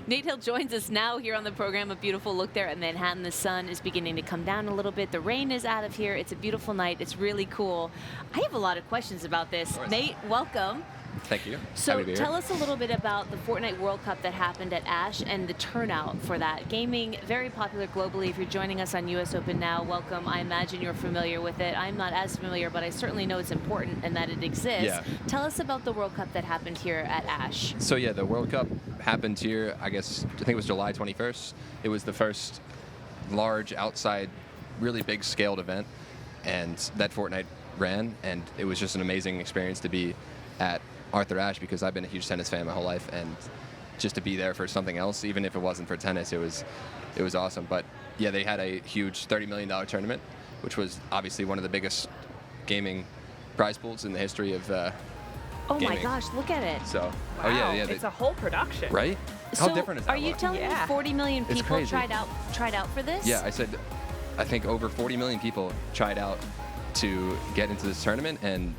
Nate Hill joins us now here on the program. A beautiful look there at Manhattan. The sun is beginning to come down a little bit. The rain is out of here. It's a beautiful night. It's really cool. I have a lot of questions about this. Nate, welcome. Thank you. So tell us a little bit about the Fortnite World Cup that happened at ASH and the turnout for that. Gaming, very popular globally. If you're joining us on US Open now, welcome. I imagine you're familiar with it. I'm not as familiar, but I certainly know it's important and that it exists. Yeah. Tell us about the World Cup that happened here at ASH. So yeah, the World Cup happened here, I think it was July 21st. It was the first large outside, really big scaled event and that Fortnite ran, and it was just an amazing experience to be at Arthur Ashe because I've been a huge tennis fan my whole life, and just to be there for something else, even if it wasn't for tennis, it was awesome. But yeah, they had a huge $30 million tournament, which was obviously one of the biggest gaming prize pools in the history of Oh gaming. my gosh, look at it. So, Wow. oh yeah, It's a whole production. right? How So different is that? are you telling me Yeah. 40 million It's people crazy. tried out for this? Yeah, I think over 40 million people tried out to get into this tournament, and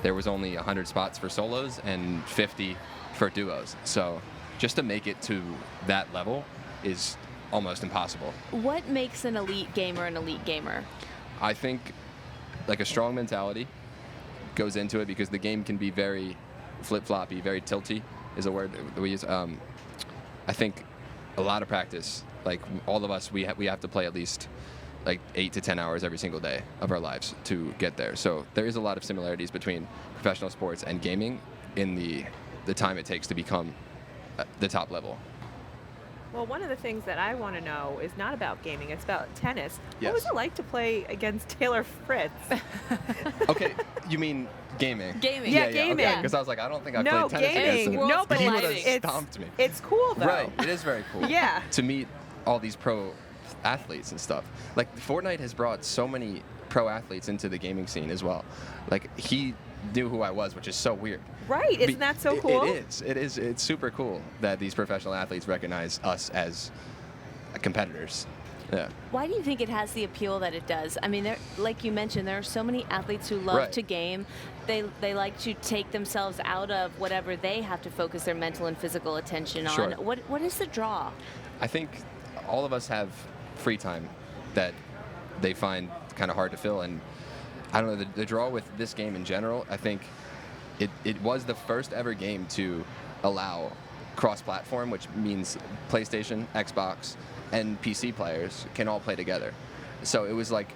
there was only 100 spots for solos and 50 for duos. So just to make it to that level is almost impossible. What makes an elite gamer an elite gamer? I think like a strong mentality goes into it because the game can be very flip-floppy, very tilty is a word that we use. I think a lot of practice, like all of us, we have to play at least like 8 to 10 hours every single day of our lives to get there. So there is a lot of similarities between professional sports and gaming in the time it takes to become the top level. Well, one of the things that I want to know is not about gaming, it's about tennis. Yes. What was it like to play against Taylor Fritz? Okay, you mean gaming? Gaming. Yeah, gaming. Because I was like, I don't think I've No, played tennis gaming. against him. No, but He it's- would have it's- stomped me. It's cool, though. Right, it is very cool. Yeah. To meet all these pro athletes and stuff. Like Fortnite has brought so many pro athletes into the gaming scene as well. Like he knew who I was, which is so weird. Right, isn't that so cool? It is. It's super cool that these professional athletes recognize us as competitors. Yeah. Why do you think it has the appeal that it does? I mean, like you mentioned, there are so many athletes who love Right. to game. They like to take themselves out of whatever they have to focus their mental and physical attention on. Sure. What is the draw? I think all of us have free time that they find kind of hard to fill, and I don't know, the draw with this game in general, I think it was the first ever game to allow cross-platform, which means PlayStation, Xbox, and PC players can all play together. So it was like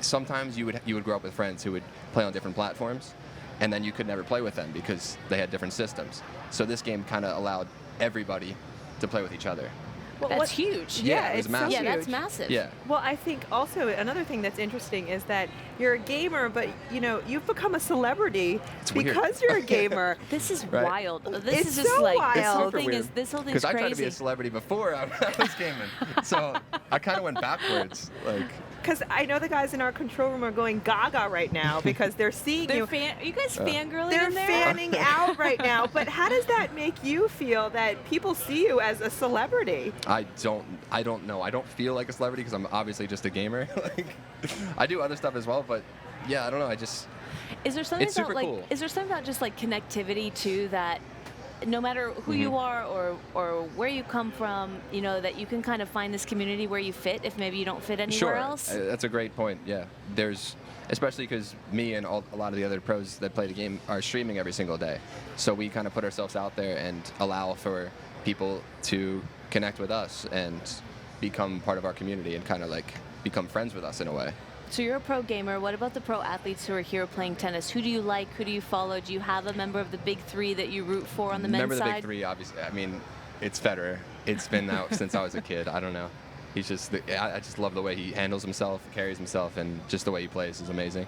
sometimes you would grow up with friends who would play on different platforms, and then you could never play with them because they had different systems. So this game kind of allowed everybody to play with each other. Well, That's huge. Yeah, it was it's massive. So Yeah, that's huge. massive. Yeah. Well, I think also another thing that's interesting is that you're a gamer, but you've become a celebrity It's weird. because you're a gamer. This is Right. wild. This It's is just so like wild. this whole Super thing weird. is this whole thing's Because I tried to be crazy. a celebrity before I was gaming, so I kind of went backwards. Like, Because I know the guys in our control room are going gaga right now because they're seeing you. Are you guys fangirling They're in there? fanning out right now. But how does that make you feel that people see you as a celebrity? I don't know. I don't feel like a celebrity because I'm obviously just a gamer. Like, I do other stuff as well, but yeah, I don't know. Is there something It's about super like cool. is there something about just like connectivity too, that no matter who you are or where you come from, that you can kind of find this community where you fit if maybe you don't fit anywhere Sure, else? that's a great point. Yeah, especially because me and a lot of the other pros that play the game are streaming every single day, so we kind of put ourselves out there and allow for people to connect with us and become part of our community and kind of like become friends with us in a way. So you're a pro gamer. What about the pro athletes who are here playing tennis? Who do you like? Who do you follow? Do you have a member of the big three that you root for on the men's Remember the side? big three, obviously. I mean, it's Federer. It's been out since I was a kid. I don't know. He's just, I just love the way he handles himself, carries himself, and just the way he plays is amazing.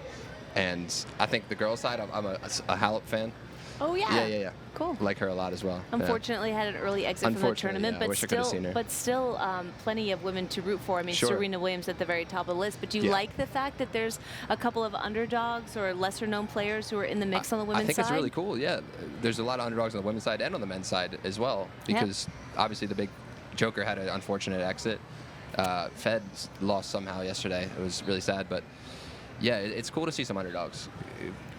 And I think the girls' side, I'm a Halep fan. Oh yeah. Yeah. Cool. Like her a lot as well. Yeah. Unfortunately, had an early exit from the Unfortunately, tournament, yeah. I wish I could've seen her. but still, plenty of women to root for. I mean, Sure. Serena Williams at the very top of the list. But do you Yeah. like the fact that there's a couple of underdogs or lesser-known players who are in the mix on the women's I think side? it's really cool, yeah. There's a lot of underdogs on the women's side and on the men's side as well, because obviously the big Joker had an unfortunate exit. Fed lost somehow yesterday. It was really sad, but yeah, it's cool to see some underdogs.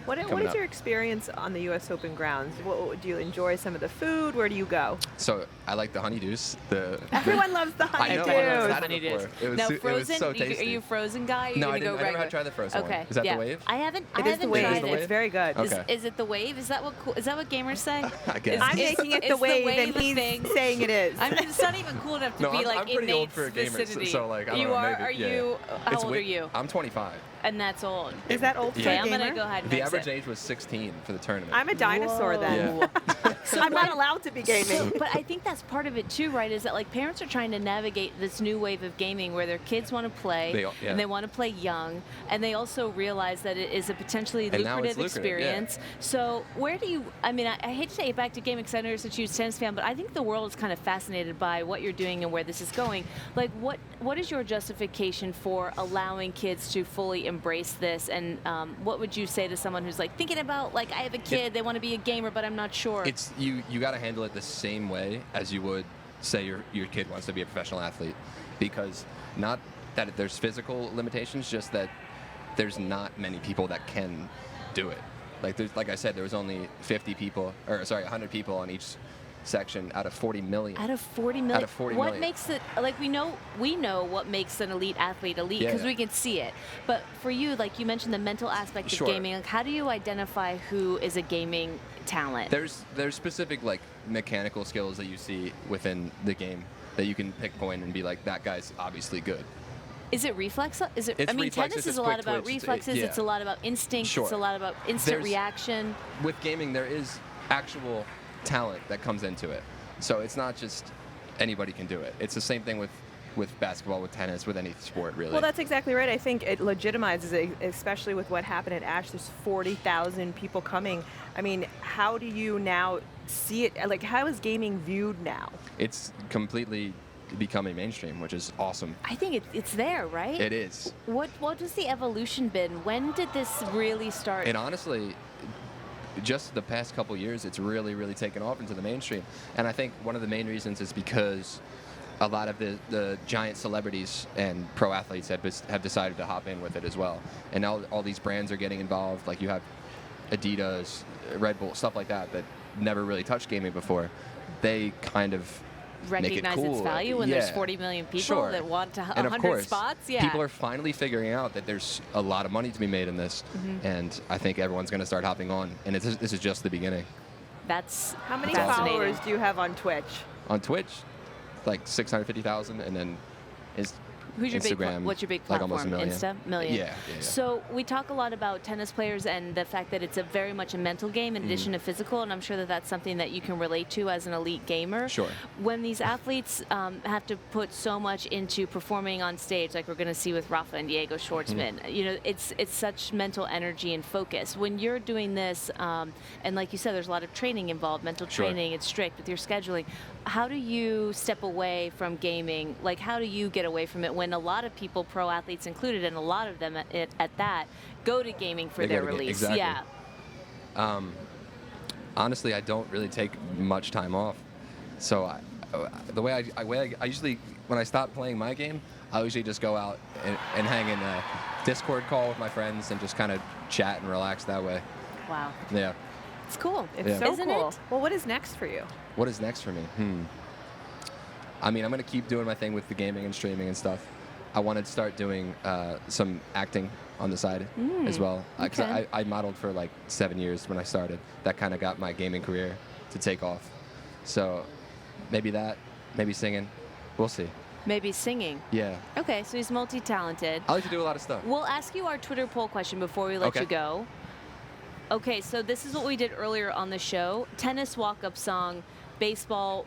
What coming is up. your experience on the U.S. Open grounds? Do you enjoy some of the food? Where do you go? So I like the honeydews. Everyone loves the I know. honeydews. I've had it Honeydews. before. It was, Now, it was frozen. so tasty. Are you a frozen guy? Or No, you're I gonna go never regular? had tried the frozen one. Okay. Is that yeah. the wave? I haven't. It I is the haven't wave. tried the it. It's very good. Okay. Is it the wave? Is that is that what gamers say? I guess. I'm It's- making it it's the the wave, wave and he's thing. saying it is. It's not even cool enough to No, be like I'm pretty in old for a Nate's gamer, vicinity. so like I don't you know. are? Maybe, Are yeah. you? How It's old are you? I'm 25. And that's old. Is that old for Okay, a I'm gonna gamer? go ahead and The mix average it. age was 16 for the tournament. I'm a dinosaur then. Whoa. I'm not allowed to be gaming. So, but I think that's part of it too, right? Is that like parents are trying to navigate this new wave of gaming where their kids want to play Yeah. and they want to play young, and they also realize that it is a potentially And now it's lucrative lucrative, yeah. experience. So where do you? I mean, I hate to take it back to gaming because I know you're such a huge tennis fan, but I think the world is kind of fascinated by what you're doing and where this is going. Like, what is your justification for allowing kids to fully embrace this? And what would you say to someone who's like thinking about like I have a kid, they want to be a gamer, but I'm not sure. It's you got to handle it the same way as you would say your kid wants to be a professional athlete, because not that there's physical limitations, just that there's not many people that can do it. Like I said, there was only 50 people, or sorry, 100 people on each section out of 40 million. Out of 40 million. Out of 40 what million. makes it like we know what makes an elite athlete elite because Yeah. we can see it. But for you, like you mentioned the mental aspect Sure. of gaming, like how do you identify who is a gaming talent? There's specific like mechanical skills that you see within the game that you can pinpoint and be like, that guy's obviously good. Is it reflex? Is it? It's I mean, reflexes, tennis is it's a lot quick about twitch, reflexes. yeah. It's a lot about instinct. Sure. It's a lot about instant There's- reaction. With gaming, there is actual talent that comes into it. So it's not just anybody can do it. It's the same thing with basketball, with tennis, with any sport, really. Well, that's exactly right. I think it legitimizes it, especially with what happened at Ash. There's 40,000 people coming. I mean, how do you now see it? Like, how is gaming viewed now? It's completely becoming mainstream, which is awesome. I think it's there, right? It is. What has the evolution been? When did this really start? And honestly, just the past couple years, it's really, really taken off into the mainstream. And I think one of the main reasons is because a lot of the giant celebrities and pro athletes have decided to hop in with it as well. And now all these brands are getting involved. Like you have Adidas, Red Bull, stuff like that never really touched gaming before. They kind of make it recognize cool. its value when there's Yeah. 40 million people Sure. that want to And of 100 course, spots. Yeah. people are finally figuring out that there's a lot of money to be made in this, and I think everyone's going to start hopping on. And this is just the beginning. That's How many fascinating. followers do you have on Twitch? On Twitch, like 650,000, and then Who's your Instagram, what's your big like platform? almost a million. Insta? Million. Yeah. So we talk a lot about tennis players and the fact that it's a very much a mental game in addition to physical, and I'm sure that that's something that you can relate to as an elite gamer. Sure. When these athletes have to put so much into performing on stage, like we're going to see with Rafa and Diego Schwartzman, you know, it's such mental energy and focus. When you're doing this, and like you said, there's a lot of training involved, mental Sure. training, it's strict with your scheduling. How do you step away from gaming? Like, how do you get away from it when a lot of people, pro athletes included, and a lot of them at that, go to gaming for They their go to release? exactly. Yeah. Honestly, I don't really take much time off. So the way I usually, when I stop playing my game, I usually just go out and hang in a Discord call with my friends and just kind of chat and relax that way. Wow. Yeah. It's cool. It's Yeah. so Isn't cool. it? Well, what is next for you? What is next for me? I mean, I'm going to keep doing my thing with the gaming and streaming and stuff. I wanted to start doing some acting on the side as well. 'Cause okay. I modeled for like 7 years when I started. That kind of got my gaming career to take off. So maybe that, maybe singing. We'll see. Maybe singing. Yeah. Okay, so he's multi-talented. I like to do a lot of stuff. We'll ask you our Twitter poll question before we let Okay. you go. Okay, so this is what we did earlier on the show. Tennis walk-up song, baseball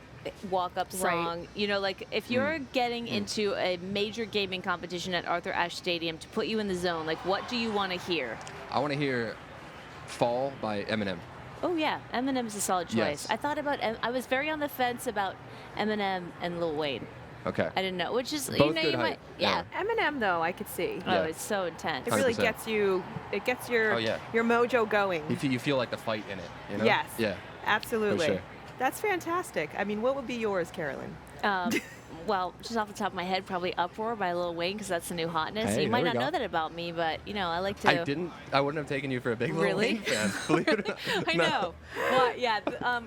walk-up Right. song. You know, like if you're getting into a major gaming competition at Arthur Ashe Stadium to put you in the zone, like what do you want to hear? I want to hear Fall by Eminem. Oh yeah, Eminem's a solid choice. Yes. I thought about, I was very on the fence about Eminem and Lil Wayne. Okay. I didn't know, which is, you Both know, good you might, hype. yeah. Eminem, though, I could see. Oh, Yeah. it's so intense. It really 100%. gets you. It gets your Oh, yeah. your mojo going. You feel like the fight in it, you know? Yes. Yeah. Absolutely. For sure. That's fantastic. I mean, what would be yours, Carolyn? Well, just off the top of my head, probably Uproar by Lil Wayne, because that's the new hotness. Hey, You might there we not know go. that about me, but I like to. I wouldn't have taken you for a big Lil Really? Wayne fan. Believe it or not. I No. know. Well, yeah.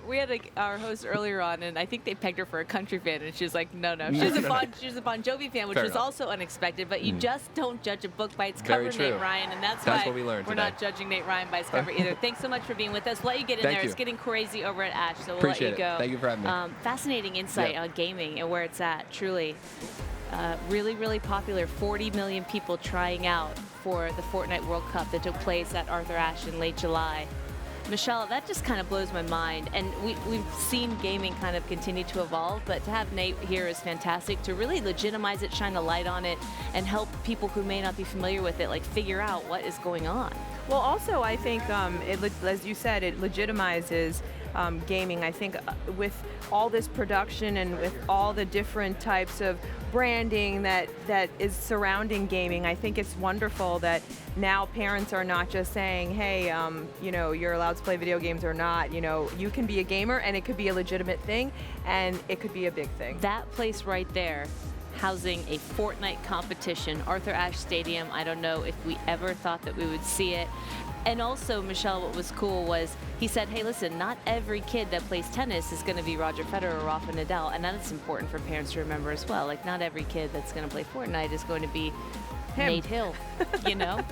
We had our host earlier on, and I think they pegged her for a country fan, and she was like, no. She was a Bon Jovi fan, which Fair was enough. also unexpected. But you just don't judge a book by its Very cover, true. Nate Ryan, and that's That's why what we learned we're today. not judging Nate Ryan by his cover either. Thanks so much for being with us. We'll let you get in Thank there. you. It's getting crazy over at Ash, so we'll Appreciate let you go. it. Thank you for having me. Fascinating insight Yeah. on gaming and where it's at. Truly. Really, really popular. 40 million people trying out for the Fortnite World Cup that took place at Arthur Ashe in late July. Michelle, that just kind of blows my mind. And we've seen gaming kind of continue to evolve, but to have Nate here is fantastic to really legitimize it, shine a light on it, and help people who may not be familiar with it, like figure out what is going on. Well, also, I think, as you said, it legitimizes gaming. I think with all this production and with all the different types of branding that is surrounding gaming, I think it's wonderful that now parents are not just saying, hey, you're allowed to play video games or not. You can be a gamer, and it could be a legitimate thing, and it could be a big thing. That place right there, housing a Fortnite competition, Arthur Ashe Stadium. I don't know if we ever thought that we would see it. And also, Michelle, what was cool was he said, hey, listen, not every kid that plays tennis is going to be Roger Federer or Rafa Nadal. And that's important for parents to remember as well. Like, not every kid that's going to play Fortnite is going to be Him. Nate Hill,